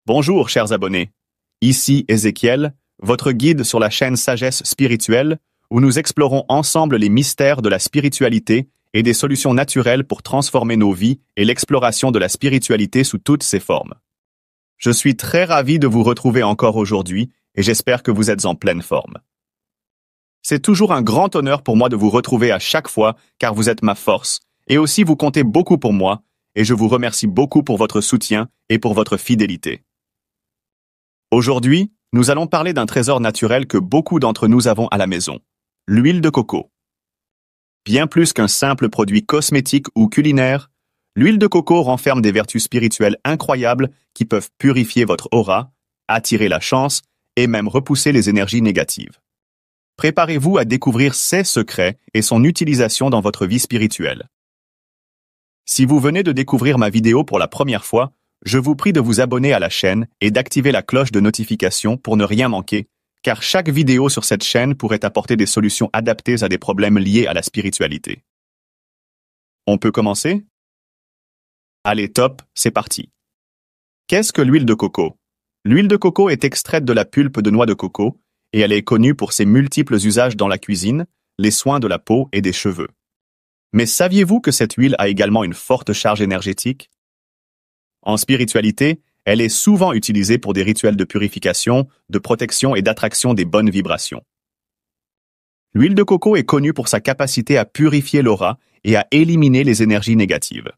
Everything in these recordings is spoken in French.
Bonjour, chers abonnés. Ici Ézéchiel, votre guide sur la chaîne Sagesse Spirituelle, où nous explorons ensemble les mystères de la spiritualité et des solutions naturelles pour transformer nos vies et l'exploration de la spiritualité sous toutes ses formes. Je suis très ravi de vous retrouver encore aujourd'hui et j'espère que vous êtes en pleine forme. C'est toujours un grand honneur pour moi de vous retrouver à chaque fois car vous êtes ma force et aussi vous comptez beaucoup pour moi et je vous remercie beaucoup pour votre soutien et pour votre fidélité. Aujourd'hui, nous allons parler d'un trésor naturel que beaucoup d'entre nous avons à la maison, l'huile de coco. Bien plus qu'un simple produit cosmétique ou culinaire, l'huile de coco renferme des vertus spirituelles incroyables qui peuvent purifier votre aura, attirer la chance et même repousser les énergies négatives. Préparez-vous à découvrir ses secrets et son utilisation dans votre vie spirituelle. Si vous venez de découvrir ma vidéo pour la première fois, je vous prie de vous abonner à la chaîne et d'activer la cloche de notification pour ne rien manquer, car chaque vidéo sur cette chaîne pourrait apporter des solutions adaptées à des problèmes liés à la spiritualité. On peut commencer? Allez, top, c'est parti. Qu'est-ce que l'huile de coco? L'huile de coco est extraite de la pulpe de noix de coco et elle est connue pour ses multiples usages dans la cuisine, les soins de la peau et des cheveux. Mais saviez-vous que cette huile a également une forte charge énergétique? En spiritualité, elle est souvent utilisée pour des rituels de purification, de protection et d'attraction des bonnes vibrations. L'huile de coco est connue pour sa capacité à purifier l'aura et à éliminer les énergies négatives.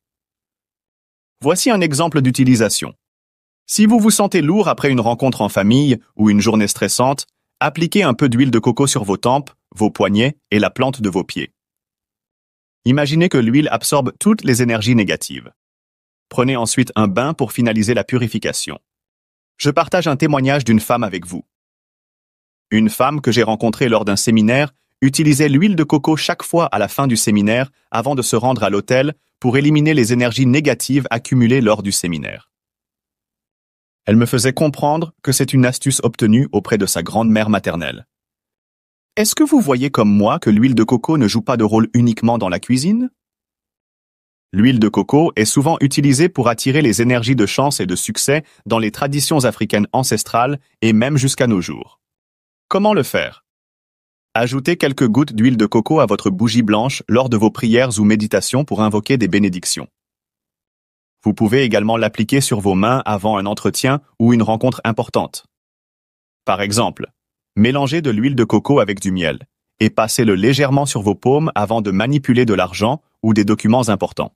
Voici un exemple d'utilisation. Si vous vous sentez lourd après une rencontre en famille ou une journée stressante, appliquez un peu d'huile de coco sur vos tempes, vos poignets et la plante de vos pieds. Imaginez que l'huile absorbe toutes les énergies négatives. Prenez ensuite un bain pour finaliser la purification. Je partage un témoignage d'une femme avec vous. Une femme que j'ai rencontrée lors d'un séminaire utilisait l'huile de coco chaque fois à la fin du séminaire avant de se rendre à l'hôtel pour éliminer les énergies négatives accumulées lors du séminaire. Elle me faisait comprendre que c'est une astuce obtenue auprès de sa grand-mère maternelle. Est-ce que vous voyez comme moi que l'huile de coco ne joue pas de rôle uniquement dans la cuisine? L'huile de coco est souvent utilisée pour attirer les énergies de chance et de succès dans les traditions africaines ancestrales et même jusqu'à nos jours. Comment le faire? Ajoutez quelques gouttes d'huile de coco à votre bougie blanche lors de vos prières ou méditations pour invoquer des bénédictions. Vous pouvez également l'appliquer sur vos mains avant un entretien ou une rencontre importante. Par exemple, mélangez de l'huile de coco avec du miel et passez-le légèrement sur vos paumes avant de manipuler de l'argent ou des documents importants.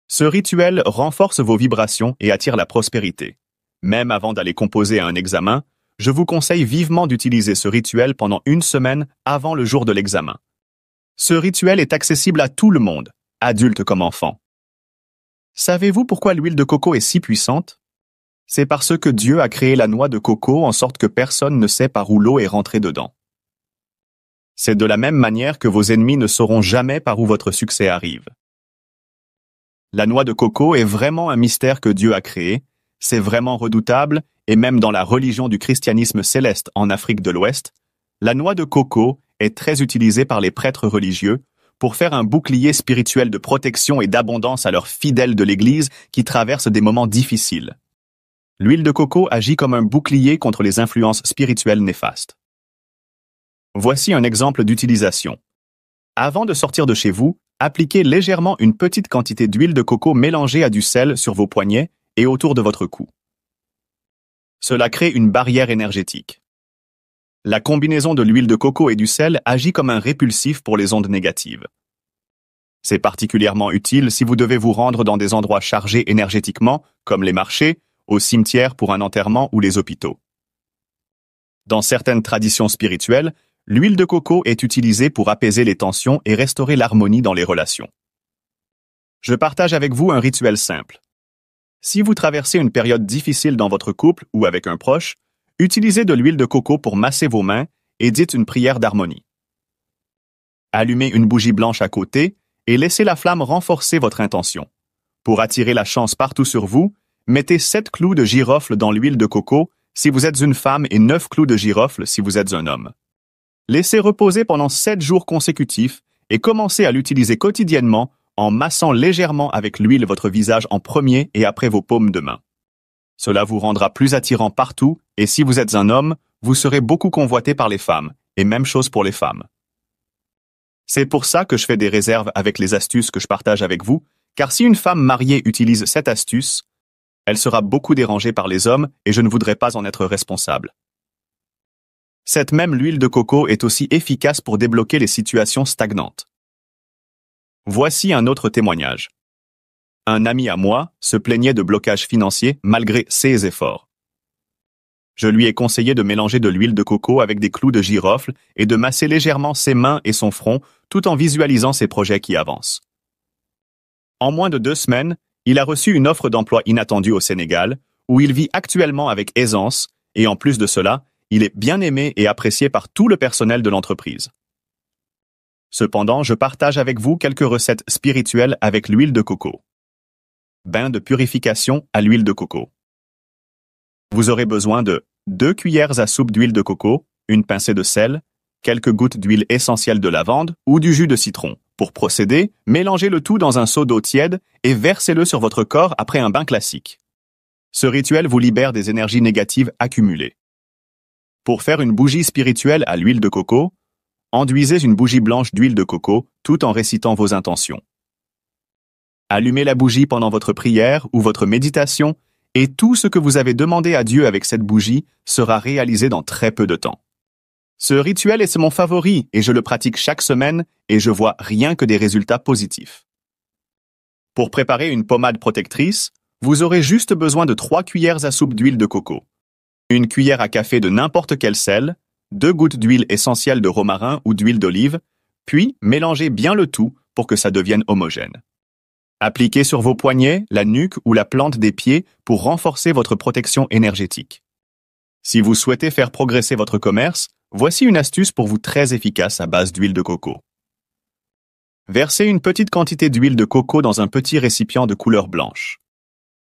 Ce rituel renforce vos vibrations et attire la prospérité. Même avant d'aller composer à un examen, je vous conseille vivement d'utiliser ce rituel pendant une semaine avant le jour de l'examen. Ce rituel est accessible à tout le monde, adultes comme enfants. Savez-vous pourquoi l'huile de coco est si puissante? C'est parce que Dieu a créé la noix de coco en sorte que personne ne sait par où l'eau est rentrée dedans. C'est de la même manière que vos ennemis ne sauront jamais par où votre succès arrive. La noix de coco est vraiment un mystère que Dieu a créé, c'est vraiment redoutable, et même dans la religion du christianisme céleste en Afrique de l'Ouest, la noix de coco est très utilisée par les prêtres religieux pour faire un bouclier spirituel de protection et d'abondance à leurs fidèles de l'Église qui traversent des moments difficiles. L'huile de coco agit comme un bouclier contre les influences spirituelles néfastes. Voici un exemple d'utilisation. Avant de sortir de chez vous, appliquez légèrement une petite quantité d'huile de coco mélangée à du sel sur vos poignets et autour de votre cou. Cela crée une barrière énergétique. La combinaison de l'huile de coco et du sel agit comme un répulsif pour les ondes négatives. C'est particulièrement utile si vous devez vous rendre dans des endroits chargés énergétiquement, comme les marchés, au cimetière pour un enterrement ou les hôpitaux. Dans certaines traditions spirituelles, l'huile de coco est utilisée pour apaiser les tensions et restaurer l'harmonie dans les relations. Je partage avec vous un rituel simple. Si vous traversez une période difficile dans votre couple ou avec un proche, utilisez de l'huile de coco pour masser vos mains et dites une prière d'harmonie. Allumez une bougie blanche à côté et laissez la flamme renforcer votre intention. Pour attirer la chance partout sur vous, mettez 7 clous de girofle dans l'huile de coco si vous êtes une femme et 9 clous de girofle si vous êtes un homme. Laissez reposer pendant 7 jours consécutifs et commencez à l'utiliser quotidiennement en massant légèrement avec l'huile votre visage en premier et après vos paumes de main. Cela vous rendra plus attirant partout, et si vous êtes un homme, vous serez beaucoup convoité par les femmes, et même chose pour les femmes. C'est pour ça que je fais des réserves avec les astuces que je partage avec vous, car si une femme mariée utilise cette astuce, elle sera beaucoup dérangée par les hommes et je ne voudrais pas en être responsable. Cette même huile de coco est aussi efficace pour débloquer les situations stagnantes. Voici un autre témoignage. Un ami à moi se plaignait de blocage financier malgré ses efforts. Je lui ai conseillé de mélanger de l'huile de coco avec des clous de girofle et de masser légèrement ses mains et son front tout en visualisant ses projets qui avancent. En moins de 2 semaines, il a reçu une offre d'emploi inattendue au Sénégal, où il vit actuellement avec aisance, et en plus de cela, il est bien aimé et apprécié par tout le personnel de l'entreprise. Cependant, je partage avec vous quelques recettes spirituelles avec l'huile de coco. Bain de purification à l'huile de coco. Vous aurez besoin de 2 cuillères à soupe d'huile de coco, une pincée de sel, quelques gouttes d'huile essentielle de lavande ou du jus de citron. Pour procéder, mélangez le tout dans un seau d'eau tiède et versez-le sur votre corps après un bain classique. Ce rituel vous libère des énergies négatives accumulées. Pour faire une bougie spirituelle à l'huile de coco, enduisez une bougie blanche d'huile de coco tout en récitant vos intentions. Allumez la bougie pendant votre prière ou votre méditation et tout ce que vous avez demandé à Dieu avec cette bougie sera réalisé dans très peu de temps. Ce rituel est mon favori et je le pratique chaque semaine et je vois rien que des résultats positifs. Pour préparer une pommade protectrice, vous aurez juste besoin de 3 cuillères à soupe d'huile de coco, une cuillère à café de n'importe quel sel, 2 gouttes d'huile essentielle de romarin ou d'huile d'olive, puis mélangez bien le tout pour que ça devienne homogène. Appliquez sur vos poignets, la nuque ou la plante des pieds pour renforcer votre protection énergétique. Si vous souhaitez faire progresser votre commerce, voici une astuce pour vous très efficace à base d'huile de coco. Versez une petite quantité d'huile de coco dans un petit récipient de couleur blanche.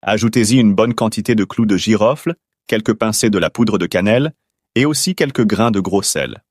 Ajoutez-y une bonne quantité de clous de girofle, quelques pincées de la poudre de cannelle et aussi quelques grains de gros sel.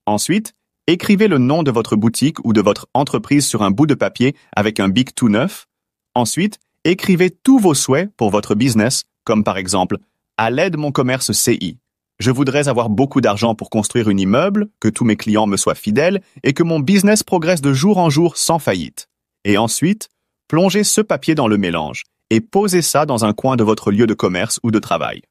Ensuite, écrivez le nom de votre boutique ou de votre entreprise sur un bout de papier avec un bic tout neuf. Ensuite, écrivez tous vos souhaits pour votre business, comme par exemple « À l'aide mon commerce CI ». Je voudrais avoir beaucoup d'argent pour construire un immeuble, que tous mes clients me soient fidèles et que mon business progresse de jour en jour sans faillite. Et ensuite, plongez ce papier dans le mélange et posez ça dans un coin de votre lieu de commerce ou de travail.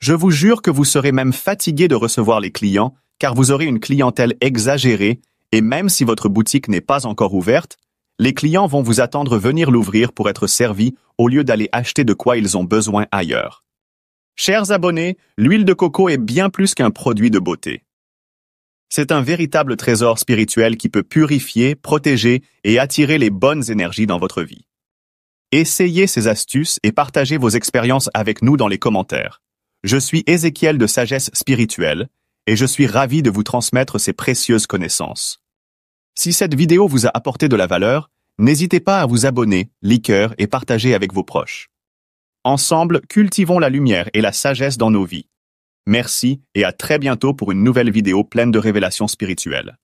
Je vous jure que vous serez même fatigué de recevoir les clients car vous aurez une clientèle exagérée et même si votre boutique n'est pas encore ouverte, les clients vont vous attendre venir l'ouvrir pour être servis au lieu d'aller acheter de quoi ils ont besoin ailleurs. Chers abonnés, l'huile de coco est bien plus qu'un produit de beauté. C'est un véritable trésor spirituel qui peut purifier, protéger et attirer les bonnes énergies dans votre vie. Essayez ces astuces et partagez vos expériences avec nous dans les commentaires. Je suis Ézéchiel de Sagesse Spirituelle et je suis ravi de vous transmettre ces précieuses connaissances. Si cette vidéo vous a apporté de la valeur, n'hésitez pas à vous abonner, liker et partager avec vos proches. Ensemble, cultivons la lumière et la sagesse dans nos vies. Merci et à très bientôt pour une nouvelle vidéo pleine de révélations spirituelles.